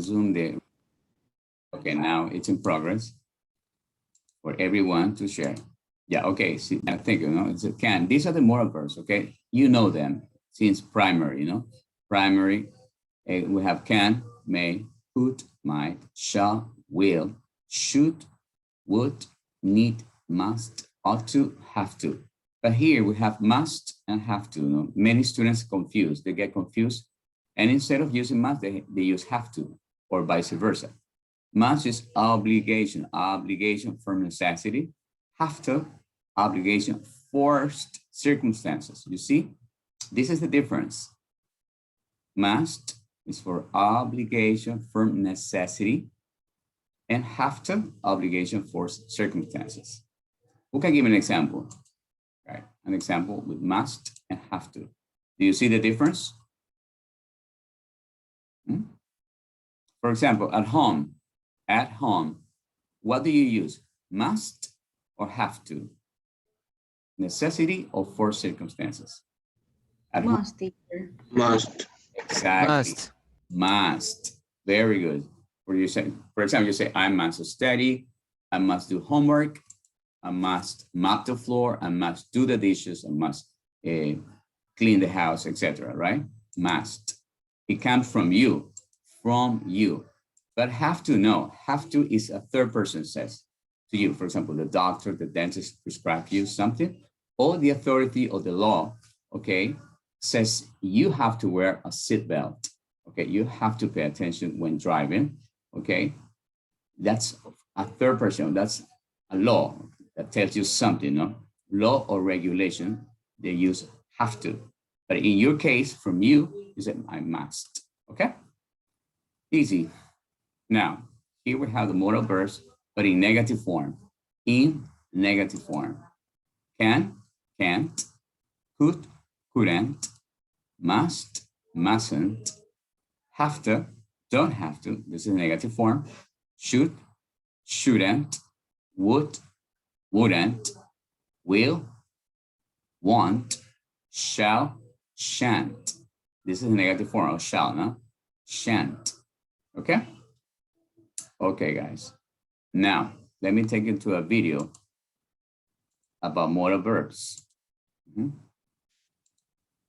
Zoom there. Okay, now it's in progress for everyone to share. Yeah, okay, see, I think, it's a can. These are the moral verbs, okay? You know them since primary, Primary, we have can, may, could, might, shall, will, should, would, need, must, ought to, have to. But here we have must and have to. Many students confused. They get confused. And instead of using must, they use have to, or vice versa. Must is obligation, obligation for necessity. Have to, obligation, forced circumstances. You see, this is the difference. Must is for obligation for necessity, and have to, obligation for circumstances. Who can give an example? Right, an example with must and have to. Do you see the difference? For example, at home, what do you use? Must or have to? Necessity or forced circumstances? At Must, teacher. Must. Exactly. Must. Very good. For example, you say, I must study, I must do homework, I must mop the floor, I must do the dishes, I must clean the house, etc. Right? Must. It comes from you. But have to, no. Have to is a third person says to you. For example, the doctor, the dentist prescribe you something, or the authority or the law, okay, says you have to wear a seatbelt. Okay, you have to pay attention when driving. Okay, that's a third person. That's a law that tells you something. No, law or regulation, they use have to. But in your case, from you, you say I must. Okay, easy. Now here we have the modal verbs, but in negative form. In negative form, can, can't, could, couldn't, must, mustn't, have to, don't have to, this is negative form, should, shouldn't, would, wouldn't, will, won't, shall, shan't. This is negative form of shall, no? Shan't. Okay? Okay, guys. Now, let me take you to a video about modal verbs.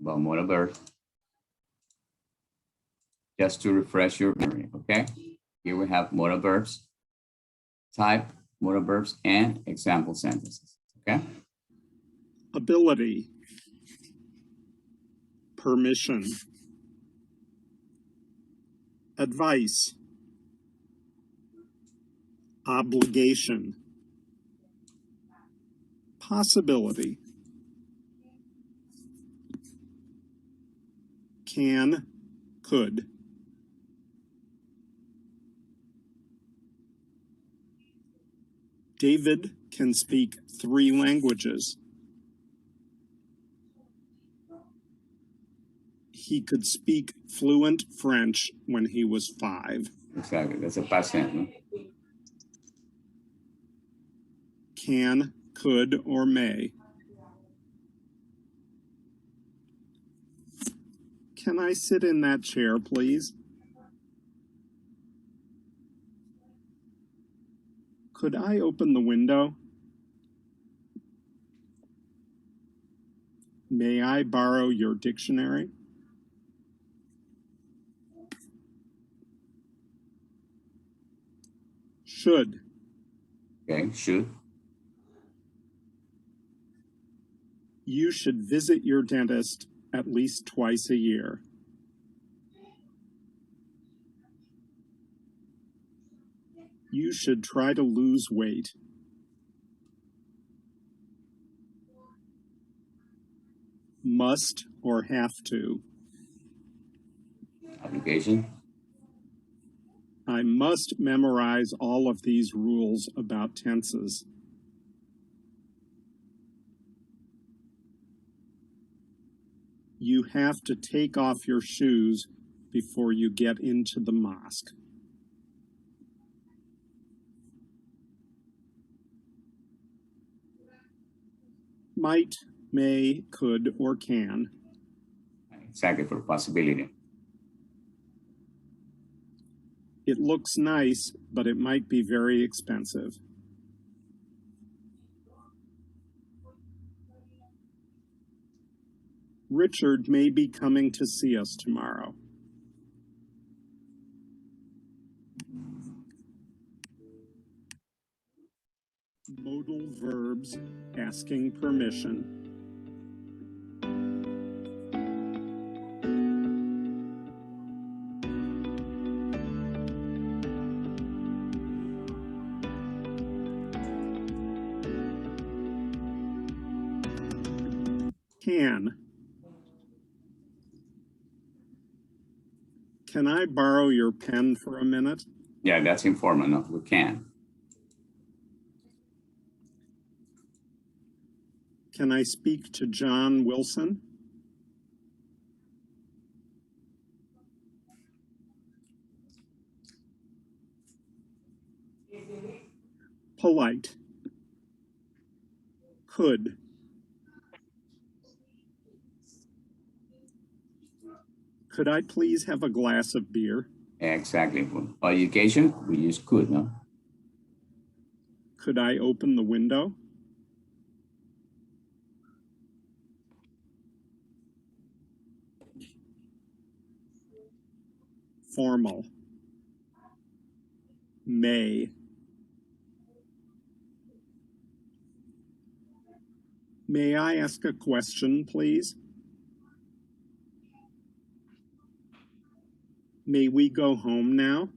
About modal verbs. Just to refresh your memory, okay? Here we have modal verbs, type, modal verbs, and example sentences, okay? Ability, permission, advice, obligation, possibility, can, could, David can speak 3 languages. He could speak fluent French when he was 5. Exactly, that's a past tense. No? Can, could, or may. Can I sit in that chair, please? Could I open the window? May I borrow your dictionary? Should. Okay, should. You should visit your dentist at least twice a year. You should try to lose weight. Must or have to. Obligation. I must memorize all of these rules about tenses. You have to take off your shoes before you get into the mosque. Might, may, could, or can. Exactly, for possibility. It looks nice, but it might be very expensive. Richard may be coming to see us tomorrow. Modal verbs asking permission. Can I borrow your pen for a minute? Yeah, that's informal. No, we can. Can I speak to John Wilson? Polite. Could. Could I please have a glass of beer? Exactly. For education, we use could, no? Could I open the window? Formal. May. May I ask a question, please? May we go home now?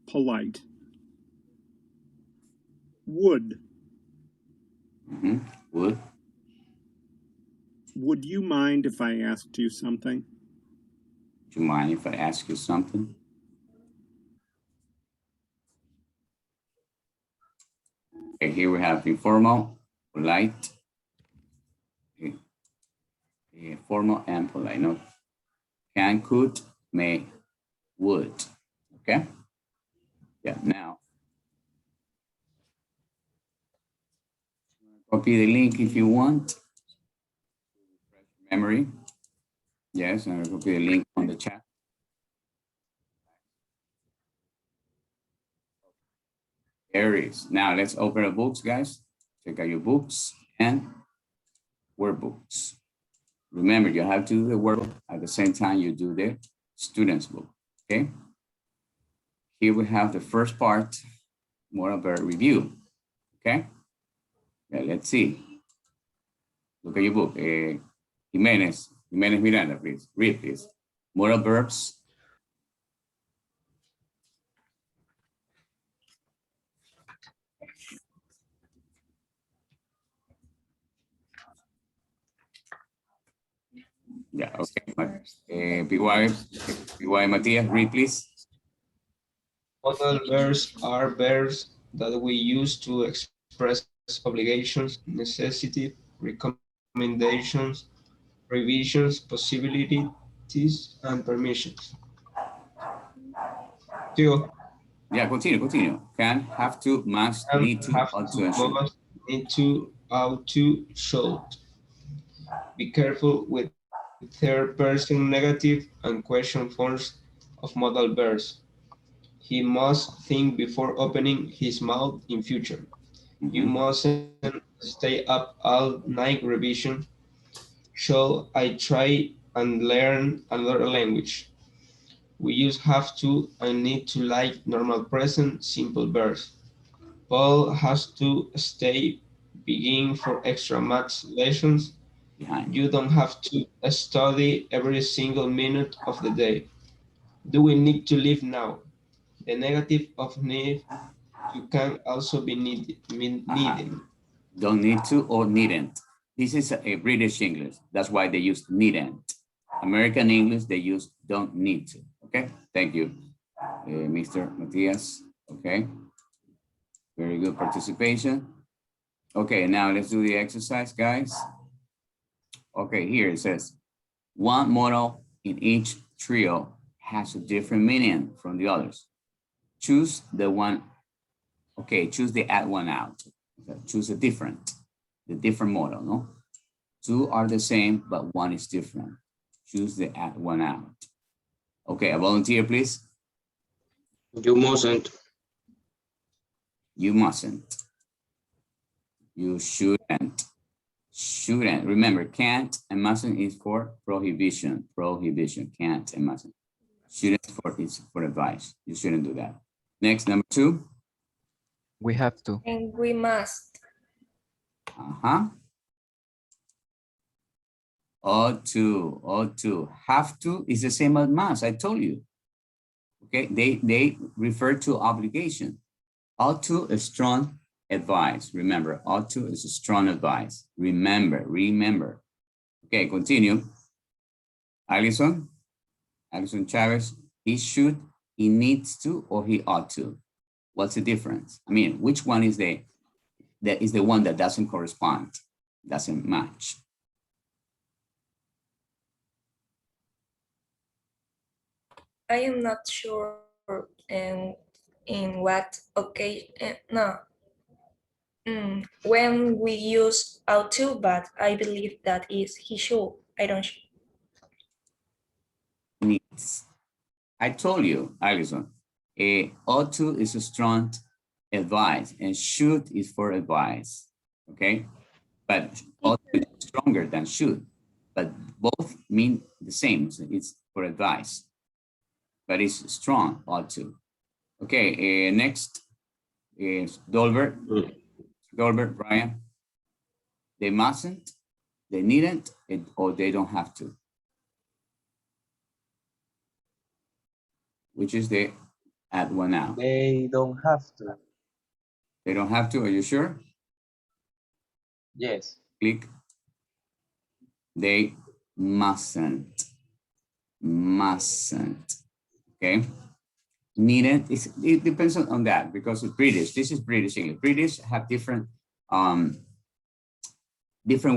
Polite. Would. Mm-hmm. Would. Would you mind if I asked you something? Do you mind if I ask you something? Okay, here we have informal, polite, formal and polite. No, can, could, may, would. Okay. Yeah. Now, copy the link if you want. Memory. Yes, and I'll copy the link on the chat. There it is. Now let's open the books, guys. Check out your books and workbooks. Remember, you have to do the workbook at the same time you do the student's book, okay? Here we have the first part, more of a review, okay? Yeah, let's see. Look at your book. Jimenez Miranda, please. Read, please. Modal verbs. Yeah, okay. BY Matias, read, please. Modal verbs are verbs that we use to express obligations, necessity, recommendations, revisions, possibilities, and permissions. Two, Yeah, continue. Can, have to, must, can, need to, have ought to, to, and should. must, need to, ought to, should. Be careful with third person negative and question forms of modal verbs. He must think before opening his mouth in future. You mustn't stay up all night revision. Shall I try and learn another language? We use have to and need to like normal present simple verbs. Paul has to stay begin for extra maths lessons. Behind. You don't have to study every single minute of the day. Do we need to leave now? The negative of need, you can also be needing. Don't need to or needn't. This is a British English. That's why they use needn't. American English, they use don't need to. Okay, thank you, Mr. Matias. Okay, very good participation. Okay, now let's do the exercise, guys. Okay, here it says, one modal in each trio has a different meaning from the others. Choose the one, okay, choose the add one out. Okay, choose the different model, no? Two are the same, but one is different. Choose the add one out. Okay, a volunteer, please. You mustn't. You mustn't. You shouldn't. Shouldn't. Remember, can't and mustn't is for prohibition. Prohibition. Can't and mustn't. Shouldn't is for advice. You shouldn't do that. Next, number two. We have to. And we must. Ought to. Have to is the same as must. I told you. Okay, they refer to obligation. Ought to is strong advice. Remember, ought to is a strong advice. Remember. Okay, continue. Alison Chavez, he should, he needs to, or he ought to. What's the difference? I mean, which one is the one that doesn't correspond, doesn't match? I am not sure in what occasion, when we use ought to, but I believe that is he should. I don't. Needs. I told you, Alison, ought to is a strong advice and should is for advice, okay? But ought to is stronger than should, but both mean the same. So it's for advice, but it's strong, ought to. Okay, next is Dolbert. Dolbert, Brian. They mustn't, they needn't, or they don't have to. Which is the add one out. They don't have to. They don't have to, are you sure? Yes. Click. They mustn't. Mustn't. Okay. Needn't, it depends on that because it's British. This is British English. British have different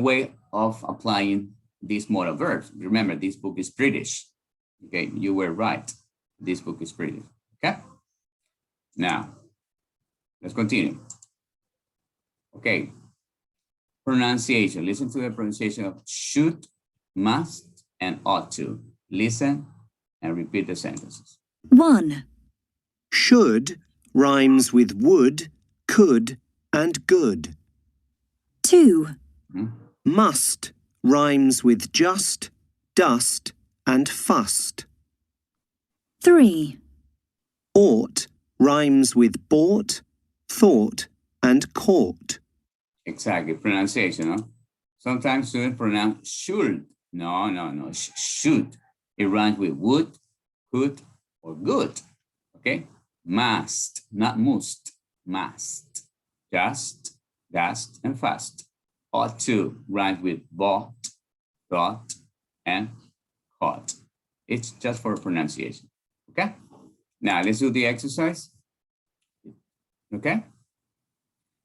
way of applying these modal verbs. Remember, this book is British. Okay, you were right. This book is British. Okay. Now, let's continue. Okay. Pronunciation. Listen to the pronunciation of should, must, and ought to. Listen and repeat the sentences. 1. Should rhymes with would, could, and good. 2. Must rhymes with just, dust, and fussed. 3. Ought rhymes with bought, thought, and caught. Exactly, pronunciation. Huh? Sometimes students pronounce should. No, should. It rhymes with would, could, or good. Okay, must, not must. Must. Just, dust, and fast. Ought to rhymes with bought, thought, and caught. It's just for pronunciation. Okay, now let's do the exercise. Okay,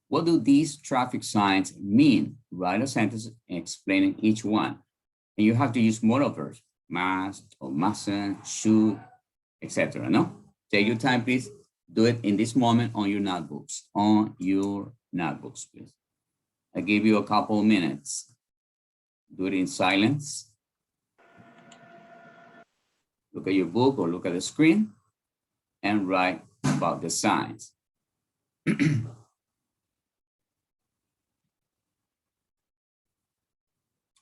what do these traffic signs mean? Write a sentence explaining each one. And you have to use modal verbs, must or mustn't, should, etc. No? Take your time, please. Do it in this moment on your notebooks. On your notebooks, please. I give you a couple of minutes. Do it in silence. Look at your book or look at the screen and write about the signs.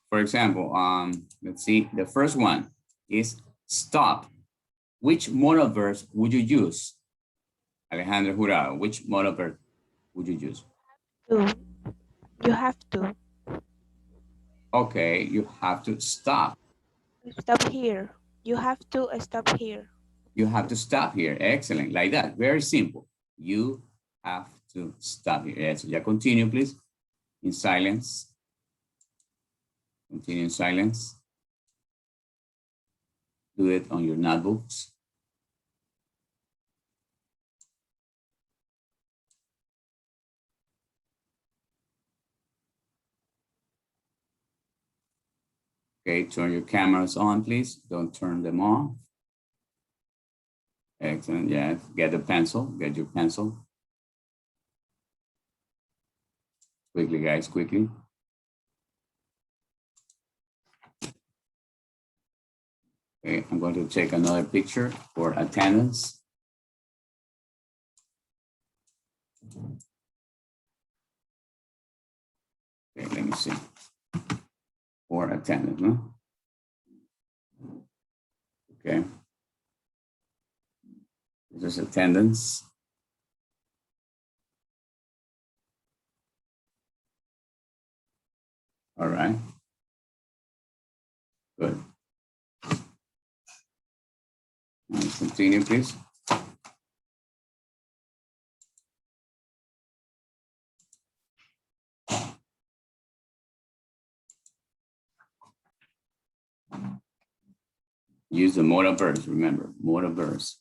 For example, let's see, the first one is stop. Which modal verbs would you use? Alejandra Jurado, which modal verb would you use? You have to. Okay, you have to stop. Stop here. You have to stop here. You have to stop here. Excellent, like that. Very simple. You have to stop here. Yes, yeah, continue, please. In silence. Continue in silence. Do it on your notebooks. Okay, turn your cameras on, please. Don't turn them off. Excellent, yeah. Get the pencil, get your pencil. Quickly, guys, quickly. Okay, I'm going to take another picture for attendance. Okay, let me see. For attendance, no? Okay. This is attendance. All right. Good. Continue, please. Use the modal verbs, remember, modal verbs.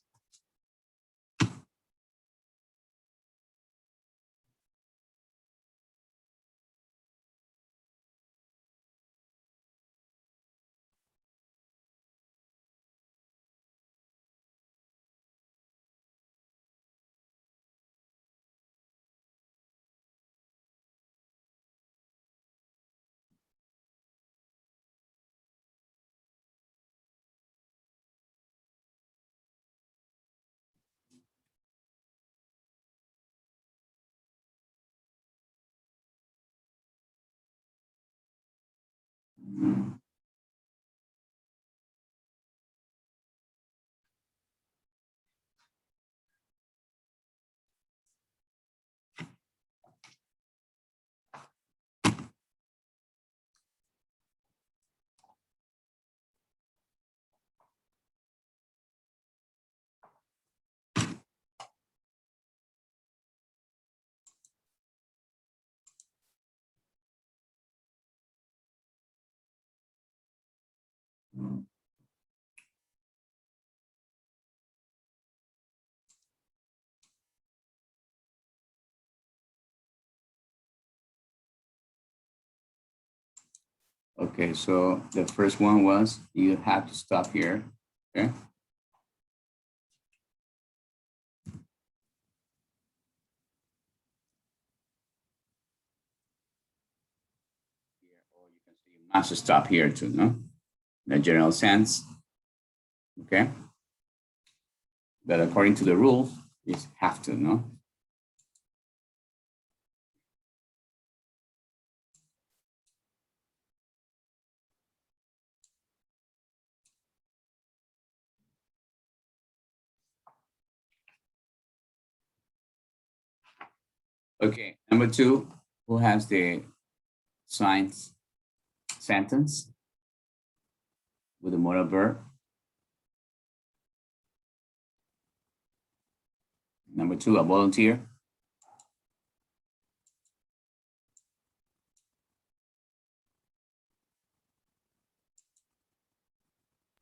Okay, so the first one was you have to stop here. Okay. Or you can say you must stop here too, no? In a general sense. Okay. But according to the rule, you have to, no? Okay, number two, who has the science sentence with the modal verb? Number two, a volunteer.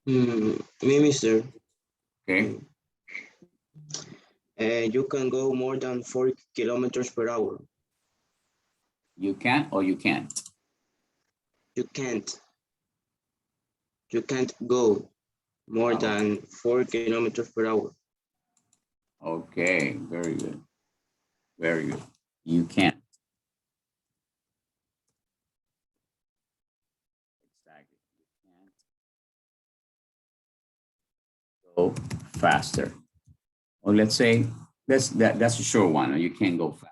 Me, mister. Okay, You can go more than 4 kilometers per hour. you can or you can't. You can't. You can't go more than 4 kilometers per hour. Okay, very good. Very good. You can't. Exactly. You can't go faster. Or let's say that's a short one. You can't go faster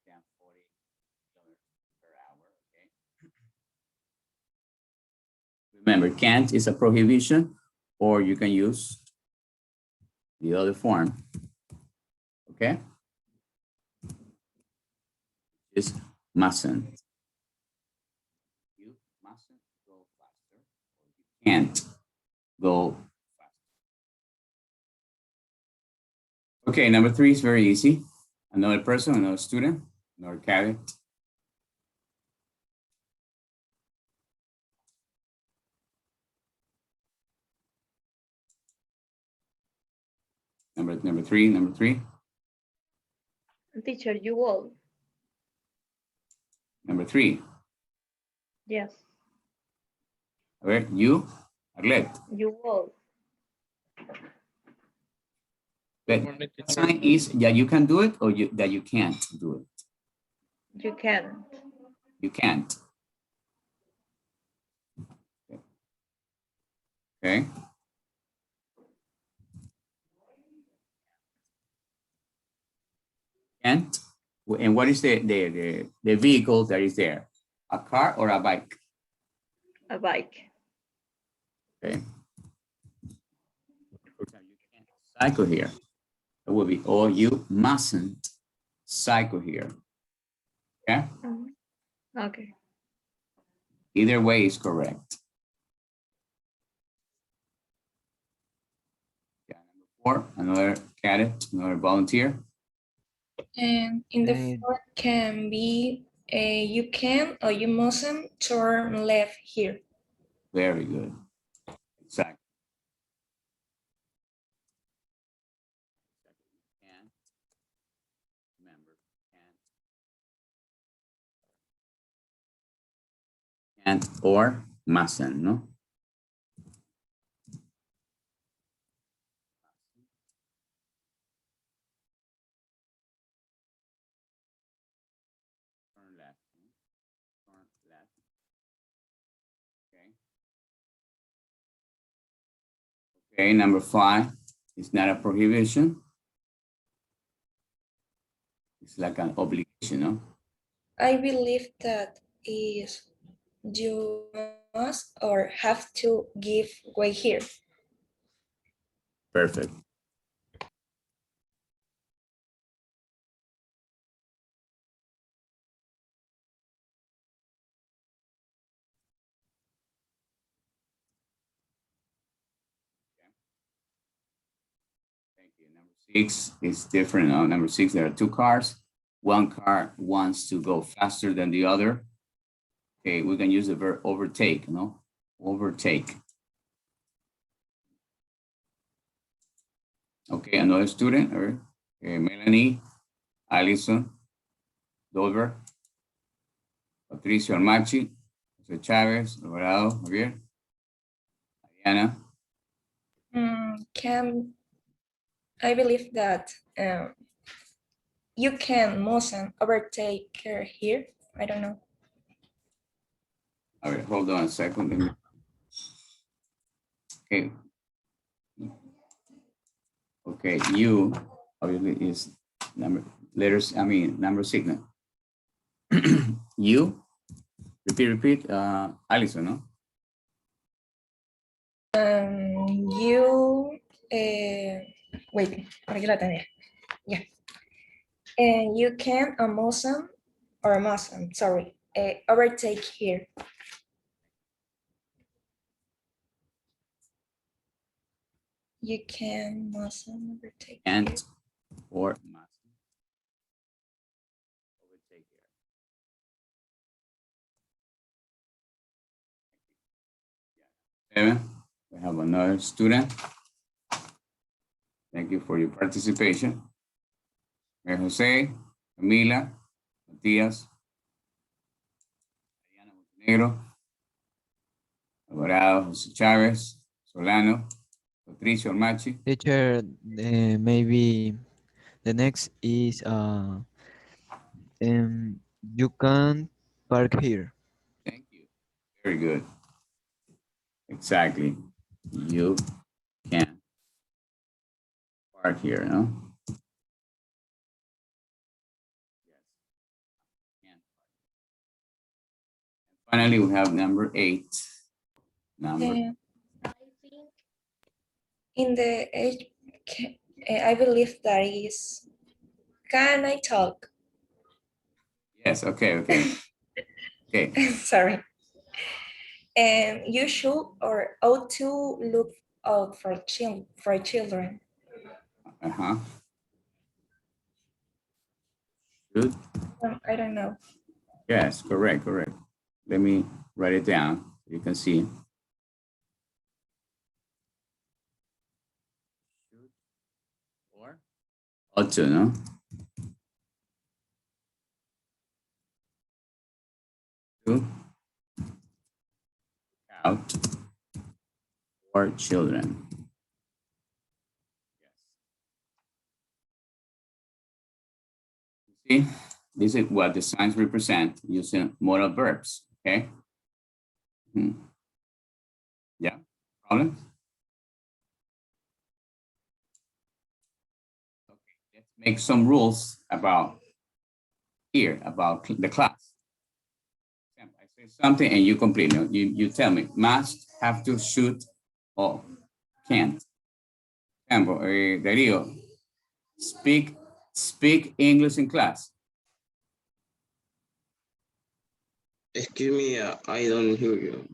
than 40 kilometers per hour. Okay. Remember, can't is a prohibition, or you can use the other form. Okay. Is mustn't. You mustn't go faster, or you can't go faster. Okay, number three is very easy. Another person, another student, another cadet. Number three. Teacher, you will. Number three. Yes, A ver, you, Arlet. you will. The sign is that you can do it or that you can't do it. You can. You can't. Okay. Okay. And what is the vehicle that is there? A car or a bike? A bike. Okay. For example, you can't cycle here. It will be, or you mustn't cycle here. Okay. Okay. Either way is correct. Yeah, number 4, another cadet, another volunteer. And in the Eh, front can be you can or you mustn't turn left here. Very good. Exactly. Can't. Remember, can't or mustn't, no? Turn left. Turn left. Okay. Okay, number 5 is not a prohibition. It's like an obligation, no? I believe that is you must or have to give way here. Perfect. Thank you. Number 6 is different. Number 6, there are 2 cars. One car wants to go faster than the other. Okay, we can use the verb overtake, no? Overtake. Okay, another student, or Melanie, Allison, Dover, Patricio Armachi, Jose Chavez, Alvarado, Javier, Ariana. I believe that you can mustn't overtake her here. I don't know. All right, hold on a second. Let me... Okay. Okay, you obviously is number letters, I mean number signal. You, repeat, Allison, no? You wait, por aquí la tenía. Yeah. And you can or mustn't, sorry, overtake here. You can, mustn't overtake here. And or must overtake here. 7, we have another student. Thank you for your participation. Maria Jose, Camila, Matías, Diana Montenegro, Alvarado, José Chávez, Solano, Patricio Armachi. Teacher, maybe the next is you can park here. Thank you. Very good. Exactly. You can park here, no? Yes. Can. And finally, we have number 8. Number. I think in the I believe that is, can I talk? Yes, okay. Okay. Sorry. And you should or ought to look out for children. Uh-huh. Good. I don't know. Yes, correct. Let me write it down. You can see. Or ought to, no? To out for children. Yes. See, this is what the signs represent using modal verbs. Okay. Yeah. Problem? make some rules about here, about the class. I say something and you complete. You tell me, must, have to, should, or can't. Example, Darío, speak English in class. Excuse me, I don't hear you.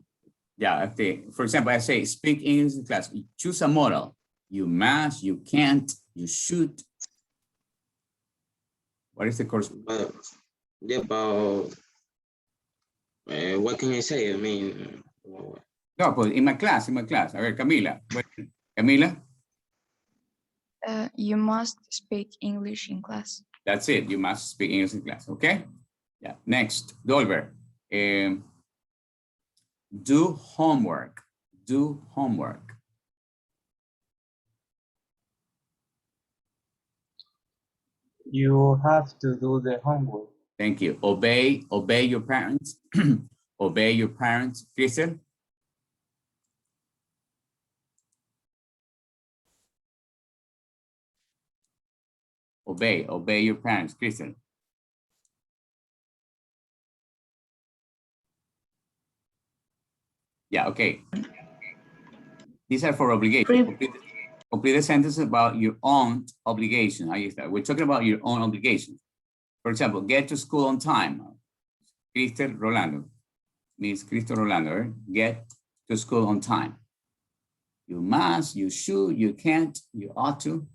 Yeah, for example, I say speak English in class. Choose a modal. You must, you can't, you should. What is the course? Yeah, about what can I say? I mean, No, but in my class. A ver, Camila. Camila? You must speak English in class. That's it. You must speak English in class. Okay. Yeah. Next, Dolber. Do homework. Do homework. You have to do the homework. Thank you. Obey your parents. Obey your parents. Kristen? Obey your parents. Kristen? Yeah, okay. These are for obligation. Complete a sentence about your own obligation. Ahí está. We're talking about your own obligation. For example, get to school on time. Crystal Rolando. Miss Crystal Rolando. Right? Get to school on time. You must, you should, you can't, you ought to.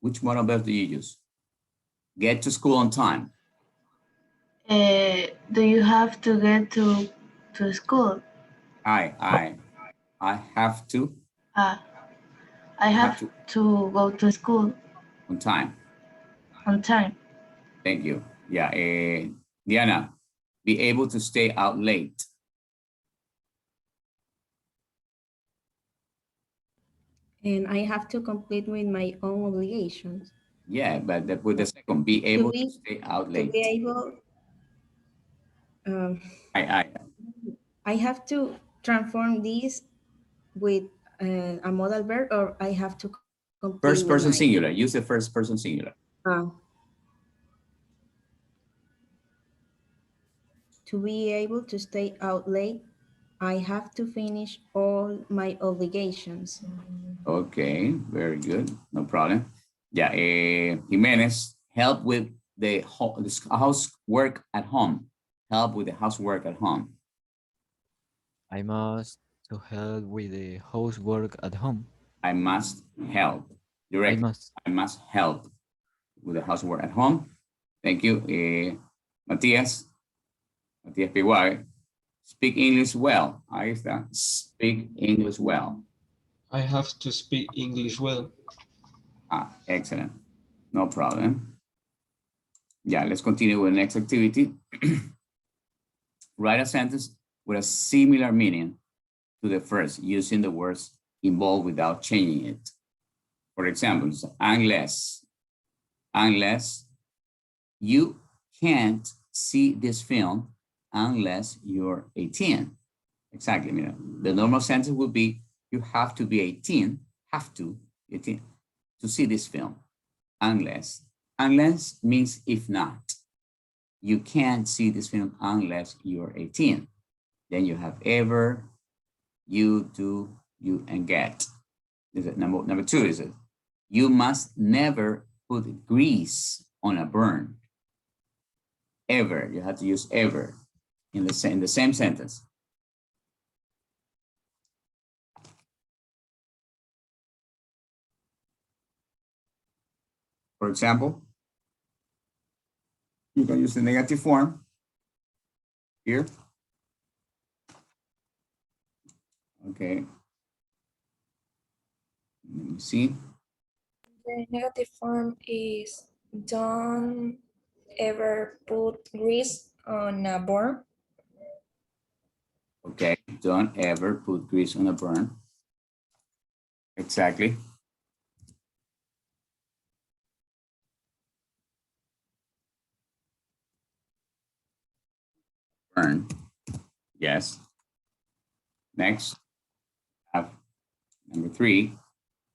Which modal verb do you use? Get to school on time. Do you have to get to school? I have to. I have to go to school On time. on time. Thank you. Yeah, Diana, be able to stay out late. And I have to complete with my own obligations. Yeah, but with the second, be able to stay out late. To be able, I have to transform this with a modal verb, or I have to complete First person singular. Use the first person singular. To be able to stay out late, I have to finish all my obligations. Okay, very good. No problem. Yeah, Jimenez, help with the housework at home. Help with the housework at home. I must to help with the housework at home. I must help. Direct. I must help with the housework at home. Thank you. Matthias Piguay. Speak English well. Ahí está. Speak English well. I have to speak English well. Excellent. No problem. Yeah, let's continue with the next activity. Write a sentence with a similar meaning to the first, using the words involved without changing it. For example, unless you can't see this film unless you're 18. Exactly. The normal sentence would be you have to be 18, to see this film. Unless means if not. You can't see this film unless you're 18. Then you have ever, you, do, you, and get. Is it number two? Is it you must never put grease on a burn. Ever, you have to use ever in the same sentence. For example, you can use the negative form here. Okay. Let me see. The negative form is don't ever put grease on a burn. Okay, don't ever put grease on a burn. Exactly. Burn. Yes. Next, number three.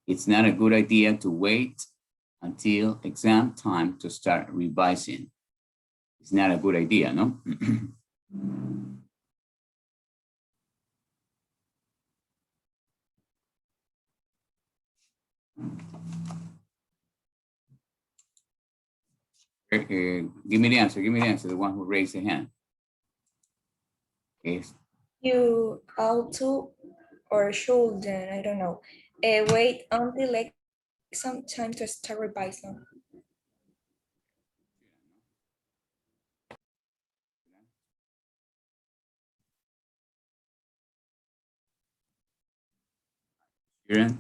It's not a good idea to wait until exam time to start revising. It's not a good idea, no? Give me the answer, the one who raised the hand. Okay. You ought to or should, I don't know, wait until exam time to start revising. Shouldn't?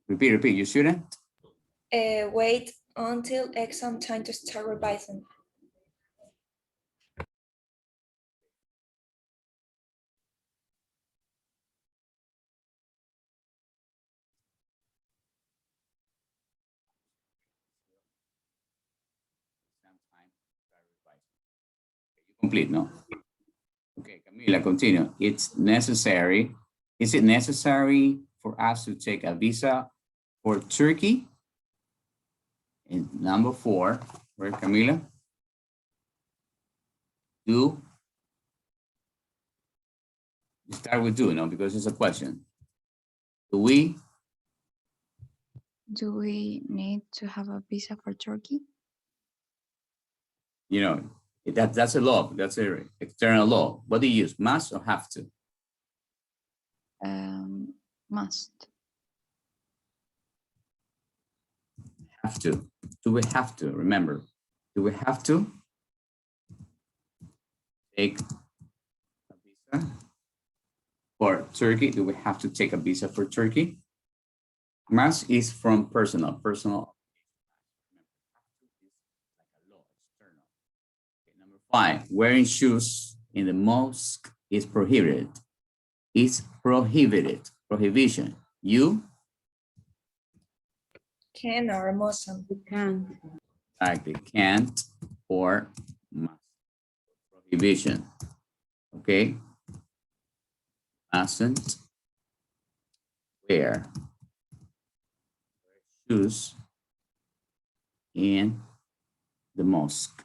Repeat, you shouldn't? Wait until exam time to start revising. Complete, no? Okay, Camila, continue. It's necessary. Is it necessary for us to take a visa for Turkey? And number 4, where Camila? Do. Start with do, no, because it's a question. Do we? Do we need to have a visa for Turkey? You know, that's a law. That's an external law. What do you use? Must or have to? Must. Have to. Do we have to? Remember, do we have to take a visa for Turkey? Do we have to take a visa for Turkey? Must is from personal. Number 5, wearing shoes in the mosque is prohibited. Is prohibited. Prohibition. You? Can or mustn't. Can. Exactly. Can't or must. Prohibition. Okay. Mustn't wear shoes in the mosque.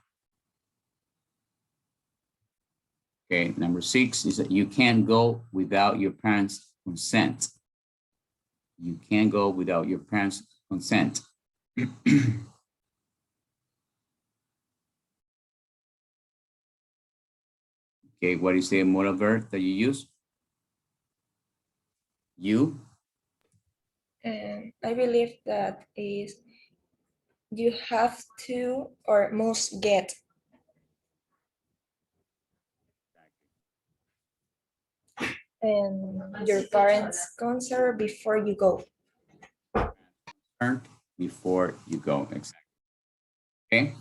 Okay, number 6 is that you can't go without your parents' consent. You can't go without your parents' consent. Okay, what is the modal verb that you use? You? I believe that is you have to or must get. And your parents' consent before you go. Before you go, exactly. Okay,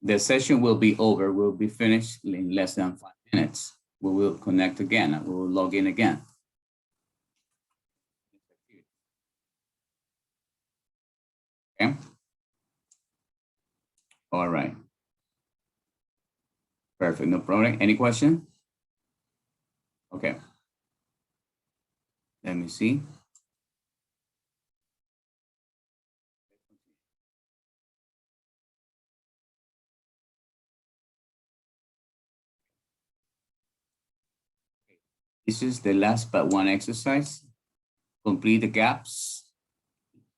the session will be over. We'll be finished in less than 5 minutes. We will connect again. We will log in again. Okay. All right. Perfect. No problem. Any question? Okay. Let me see. This is the last but one exercise. Complete the gaps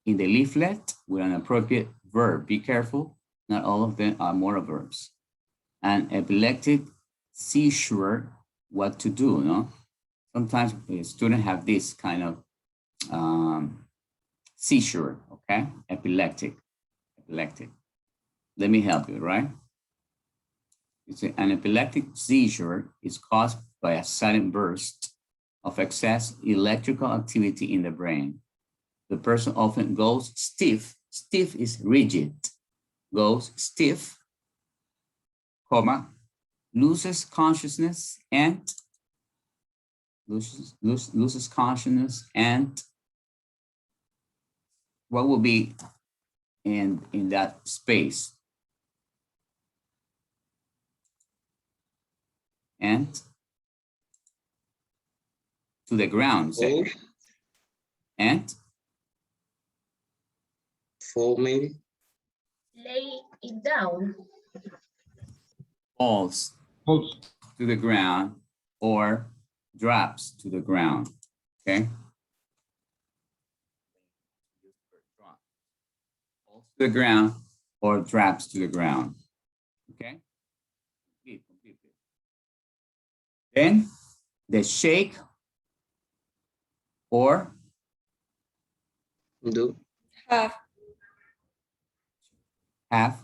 in the leaflet with an appropriate verb. Be careful. Not all of them are modal verbs. An epileptic seizure, what to do, no? Sometimes students have this kind of seizure, okay? Epileptic. Let me help you, right? An epileptic seizure is caused by a sudden burst of excess electrical activity in the brain. The person often goes stiff. Stiff is rigid. Goes stiff, comma, loses consciousness and loses consciousness and what will be in that space? And to the ground. And fall maybe. Lay it down. Falls to the ground or drops to the ground. Okay. Falls to the ground or drops to the ground. Okay. Complete. Then the shake or Do. Have. have